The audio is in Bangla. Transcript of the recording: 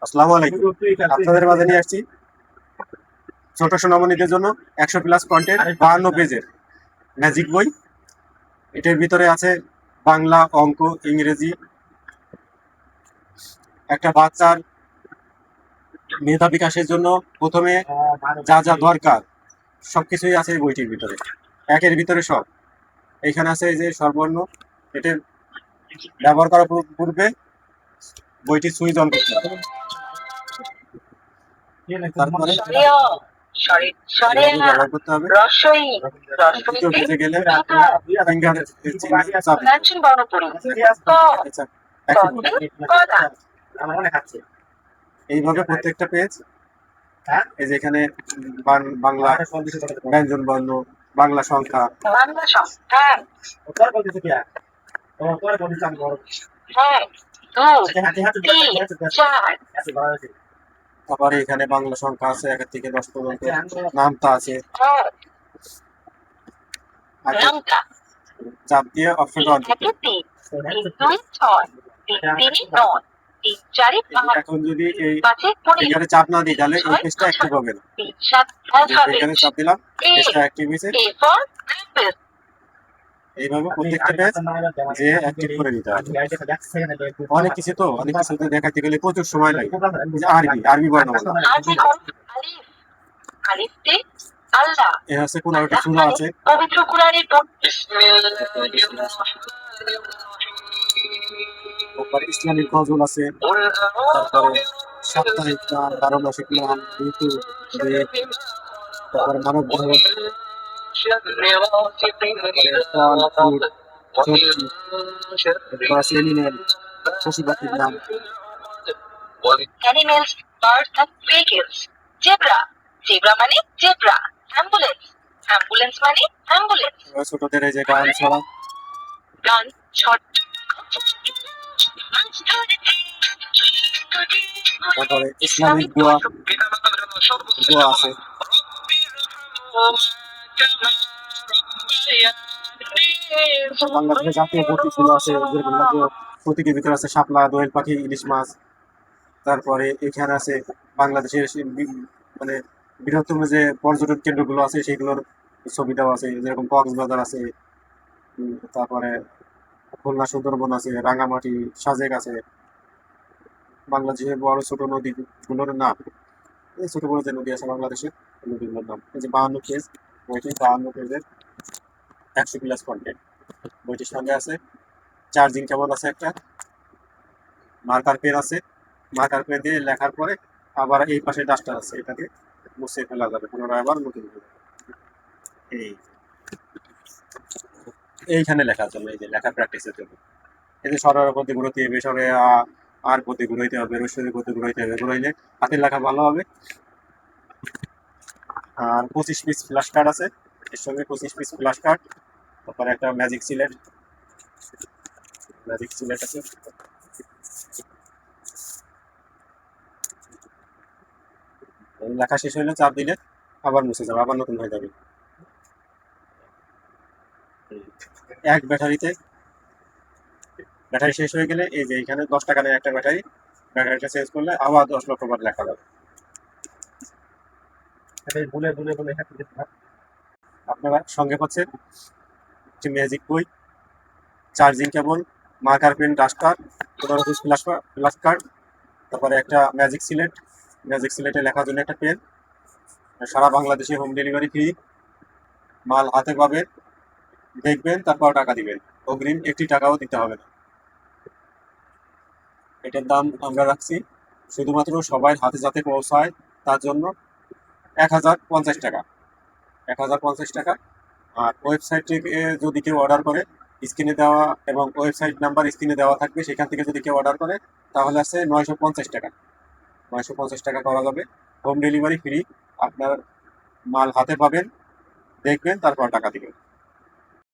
আসসালামু আলাইকুম। আপনাদের মাঝে নিয়ে আসছি ছোট সোনামণিদের জন্য 100+ কন্টেন্ট 52 পেজের ম্যাজিক বই। এটার ভিতরে আছে বাংলা, অঙ্ক, ইংরেজি। একটা বাচ্চার মেধা বিকাশের জন্য প্রথমে যা যা দরকার সবকিছুই আছে এই বইটির ভিতরে, একের ভিতরে সব। এখানে আছে এই যে স্বরবর্ণ, এটার ব্যবহার করার পূর্বে বইটি সুইচ অন করতে হবে। তারপরে ব্যবহার করতে হবে। দ্বিতীয় পেজে গেলে ফিঙ্গার এইভাবে প্রত্যেকটা পেজ, এই যে এখানে বাংলা ব্যঞ্জন বর্ণ, বাংলা সংখ্যা, তারপরে এখানে বাংলা সংখ্যা আছে 1 থেকে 10 পর্যন্ত, নামতা আছে। চাপ দিয়ে অপশন অন করতে হবে। এখন যদি এই ফিঙ্গারে চাপ না দিই তাহলে এই পেজটা অ্যাক্টিভ হবে না। ফিঙ্গারে চাপ দিলাম, পেজটা অ্যাক্টিভ হয়েছে। এইভাবে প্রত্যেকটা পেজ যে অ্যাক্টিভ করে নিতে হবে। অনেক কিছু তো, অনেক কিছুতে দেখাতে গেলে প্রচুর সময় লাগে। আরবি বর্ণমালা, এ হচ্ছে 15টা সূরা আছে। পবিত্র কোরআনের তারপরে ইসলামিক গজল আছে, তারপরে সাপ্তাহিক গান, 12 মাসিক গান, ঋতু, তারপরে মানব ধর্ম, পশু পাখির নাম। Animals, birds and vehicles. Zebra. Zebra মানে zebra. Ambulance. Ambulance মানে ambulance. ছোটদের এই যে গান ছড়া, গান ছট। তারপরে ইসলামিক দোয়া, দোয়া আছে। বাংলাদেশের জাতীয় প্রতীকগুলো আছে, যেরকম জাতীয় প্রতীকের ভিতরে আছে শাপলা, দোয়েল পাখি, ইলিশ মাছ। তারপরে এখানে আছে বাংলাদেশের মানে বৃহত্তম যে পর্যটন কেন্দ্রগুলো আছে সেগুলোর ছবি দেওয়া আছে, যেরকম কক্সবাজার আছে, তারপরে খুলনা সুন্দরবন আছে, রাঙামাটি, সাজেক আছে। বাংলাদেশের বড় ছোট নদীগুলোর নাম, এই ছোট বড় যে নদী আছে বাংলাদেশের নদীগুলোর নাম। এই যে 52 পেজ, বইটি 52 পেজের 100+ কন্টেন্ট। বইটির সঙ্গে আছে চার্জিং কেবল আছে, একটা মার্কার পেন আছে। মার্কার পেন দিয়ে লেখার পরে আবার এই পাশে ডাস্টার আছে, এটাকে মুছে ফেলা যাবে, পুনরায় আবার নতুন করে। এইখানে লেখার জন্য, এই যে লেখা প্র্যাকটিসের জন্য, এই যে সরার প্রতি ঘুরতে হবে, সরে আর প্রতি ঘুরাইতে হবে, রসুরের প্রতি ঘুরাইতে হবে, ঘুরাইলে হাতের লেখা ভালো হবে। আর 25 পিস ফ্ল্যাশ কার্ড আছে, এর সঙ্গে 25 পিস ফ্ল্যাশ কার্ড। তারপরে একটা ম্যাজিক সিলেট আছে। লেখা শেষ হইলে চাপ দিলে আবার মুছে যাবে, আবার নতুন হয়ে যাবে। এক ব্যাটারি শেষ হয়ে গেলে এই যে এখানে 10 টাকা নেয় একটা ব্যাটারিটা চেঞ্জ করলে আবার 10 লক্ষ বার লেখা যাবে। আপনারা সঙ্গে পাচ্ছেন একটি ম্যাজিক বই, charging cable, marker pen, duster, 15 piece flash card, তারপরে একটা ম্যাজিক সিলেটে লেখার জন্য একটা পেন। সারা বাংলাদেশে হোম ডেলিভারি ফ্রি। মাল হাতে পাবেন, দেখবেন, তারপর টাকা দিবেন। অগ্রিম 1 টাকাও দিতে হবে না। এটার দাম আমরা রাখছি শুধুমাত্র সবাই হাতে যাতে পৌঁছায় তার জন্য 1050 টাকা। 1050 টাকা। আর ওয়েবসাইট থেকে যদি কেউ অর্ডার করে, স্ক্রিনে দেওয়া এবং ওয়েবসাইট নাম্বার স্ক্রিনে দেওয়া থাকবে, সেখান থেকে যদি কেউ অর্ডার করে তাহলে আছে 950 টাকা। 950 টাকা করা যাবে। Home delivery free. আপনার মাল হাতে পাবেন, দেখবেন, তারপর টাকা দিবেন।